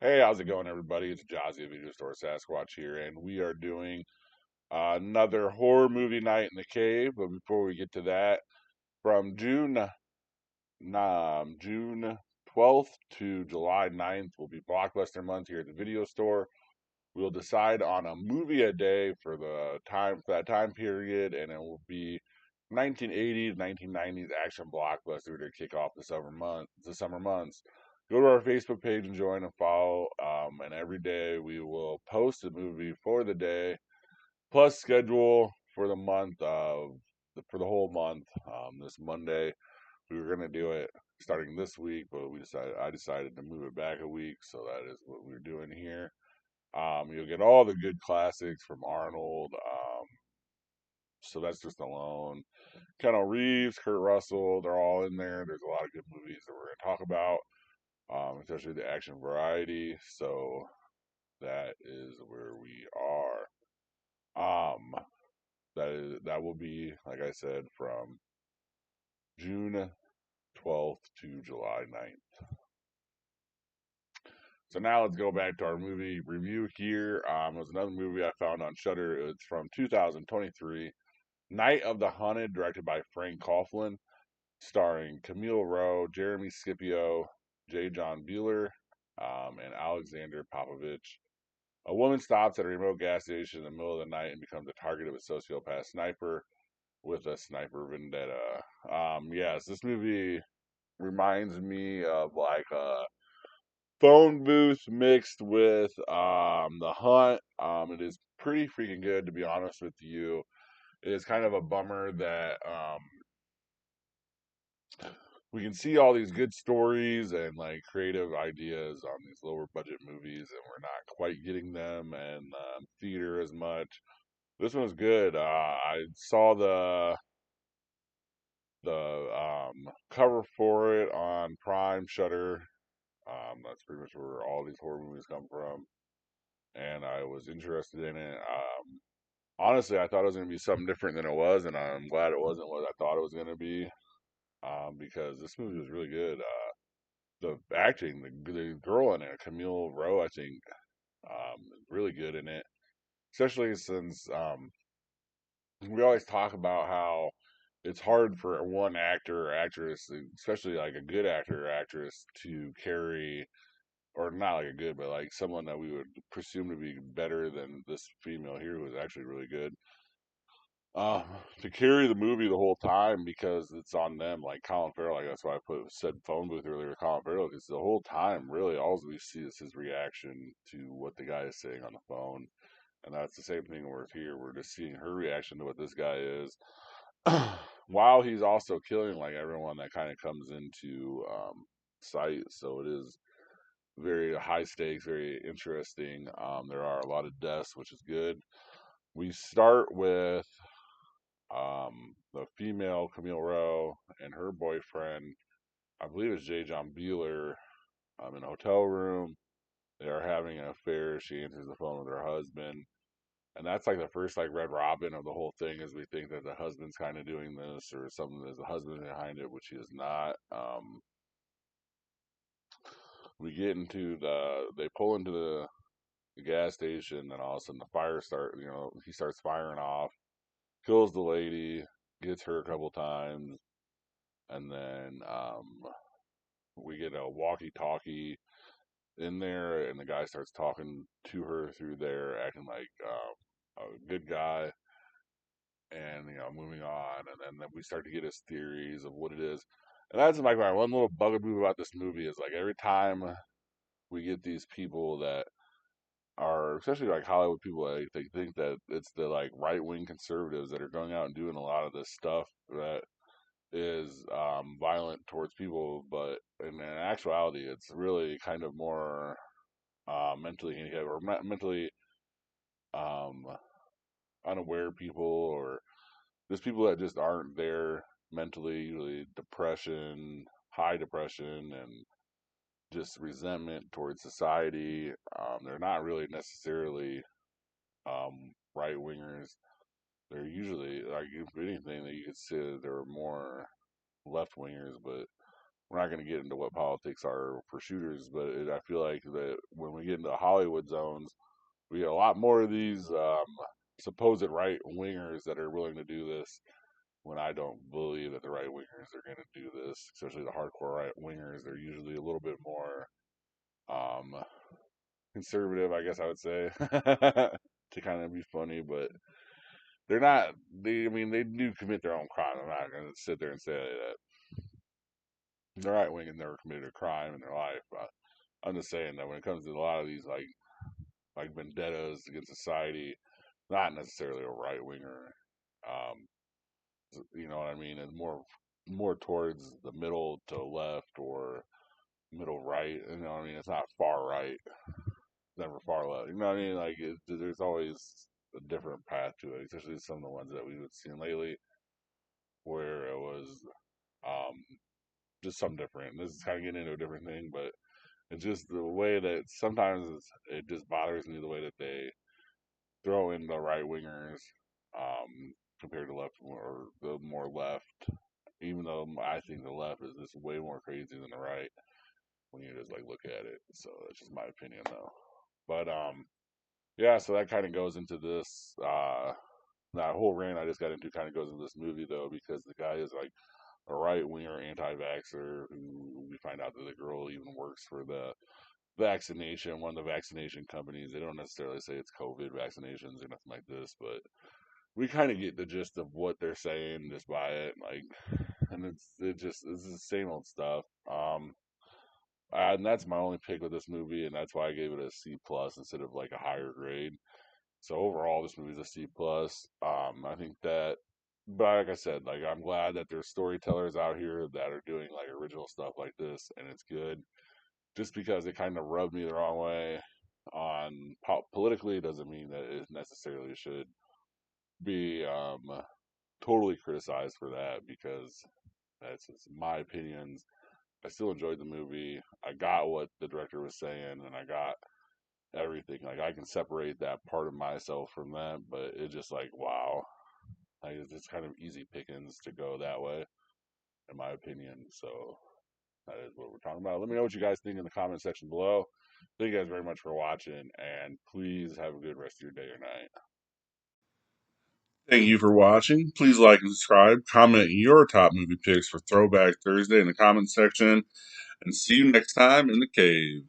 Hey, how's it going, everybody? It's Jazzy of Video Store Sasquatch here, and we are doing another horror movie night in the cave. But before we get to that, from June 12th to July 9th will be Blockbuster month here at the video store. We'll decide on a movie a day for the time for that time period, and it will be 1980s, 1990s action blockbuster to kick off the summer months. Go to our Facebook page and join and follow. And every day we will post a movie for the day, plus schedule for the month of for the whole month. This Monday we were gonna do it starting this week, but I decided to move it back a week, so that is what we're doing here. You'll get all the good classics from Arnold, Sylvester Stallone, Keanu Reeves, Kurt Russell. They're all in there. There's a lot of good movies that we're going to talk about, especially the action variety. So that is where we are. Um, that will be, like I said, from June 12th to July 9th. So now let's go back to our movie review here. It was another movie I found on Shudder. It's from 2023. Night of the Hunted, directed by Frank Coughlin, starring Camille Rowe, Jeremy Scipio, J. John Bueller, and Alexander Popovich. A woman stops at a remote gas station in the middle of the night and becomes the target of a sociopath sniper with a sniper vendetta. Yes, this movie reminds me of like a phone booth mixed with The Hunt. It is pretty freaking good, to be honest with you. It is kind of a bummer that we can see all these good stories and like creative ideas on these lower budget movies, and we're not quite getting them in theater as much. This one's good. I saw the cover for it on Prime Shudder. That's pretty much where all these horror movies come from, and I was interested in it. Honestly, I thought it was going to be something different than it was, and I'm glad it wasn't what I thought it was going to be. Because this movie was really good. The acting, the girl in it, Camille Rowe, I think, is really good in it. Especially since we always talk about how it's hard for one actor or actress, especially like a good actor or actress, to carry, or not like a good, but like someone that we would presume to be better than this female here who is actually really good. uh, to carry the movie the whole time because it's on them. Like Colin Farrell, like that's why I said phone booth earlier. Colin Farrell, because the whole time, really, all we see is his reaction to what the guy is saying on the phone, and that's the same thing with here. We're just seeing her reaction to what this guy is, while he's also killing like everyone that kind of comes into sight. So it is very high stakes, very interesting. There are a lot of deaths, which is good. We start with the female Camille Rowe and her boyfriend, I believe it's J. John Bueller, in a hotel room. They are having an affair. She answers the phone with her husband. And that's like the first like Red Robin of the whole thing is we think that the husband's kind of doing this or something there's a husband behind it, which he is not. We get into they pull into the gas station and all of a sudden the fire he starts firing off, kills the lady, gets her a couple times, and then we get a walkie-talkie in there, and the guy starts talking to her through there, acting like a good guy, and moving on, and then we start to get his theories of what it is, and that's like my one little bugaboo about this movie is like every time we get these people that are especially like Hollywood people, like they think that it's the like right wing conservatives that are going out and doing a lot of this stuff that is violent towards people, but in actuality, it's really kind of more mentally handicapped or mentally um, unaware people, or just people that just aren't there mentally. Usually, depression, high depression, and just resentment towards society. They're not really necessarily right wingers. They're usually like if anything that you could say that they're more left wingers, but we're not going to get into what politics are for shooters, but I feel like that when we get into Hollywood zones, we get a lot more of these supposed right wingers that are willing to do this. When I don't believe that the right wingers are going to do this, especially the hardcore right wingers, they're usually a little bit more um, conservative, I guess I would say, to kind of be funny, but they're not. I mean, they do commit their own crime. I'm not going to sit there and say that the right wing has never committed a crime in their life. But I'm just saying that when it comes to a lot of these like vendettas against society, not necessarily a right winger. Um, you know what I mean? It's more towards the middle to left or middle right. You know what I mean? It's not far right, never far left. You know what I mean? Like there's always a different path to it, especially some of the ones that we've seen lately, where it was um, just something different. This is kind of getting into a different thing, but it's just the way that sometimes it just bothers me the way that they throw in the right wingers compared to left or the more left. Even though I think the left is just way more crazy than the right when you just like look at it. So that's just my opinion though. But yeah, so that kind of goes into this that whole rant I just got into kind of goes into this movie though because the guy is like a right winger anti-vaxxer who we find out that the girl even works for the vaccination, one of the vaccination companies. They don't necessarily say it's COVID vaccinations or nothing like this, but we kind of get the gist of what they're saying just by it. Like, and it's the same old stuff. And that's my only pick with this movie, and that's why I gave it a C plus instead of like a higher grade. So overall, this movie's a C plus. I think that, but like I said, like I'm glad that there's storytellers out here that are doing like original stuff like this, and it's good. Just because it kind of rubbed me the wrong way on politically doesn't mean that it necessarily should be totally criticized for that because that's just my opinions. I still enjoyed the movie. I got what the director was saying, and I got everything. Like I can separate that part of myself from that, but it's just like wow, like it's just kind of easy pickings to go that way, in my opinion. So that is what we're talking about. Let me know what you guys think in the comment section below. Thank you guys very much for watching, and please have a good rest of your day or night. Thank you for watching. Please like and subscribe. Comment your top movie picks for Throwback Thursday in the comment section, and see you next time in the cave.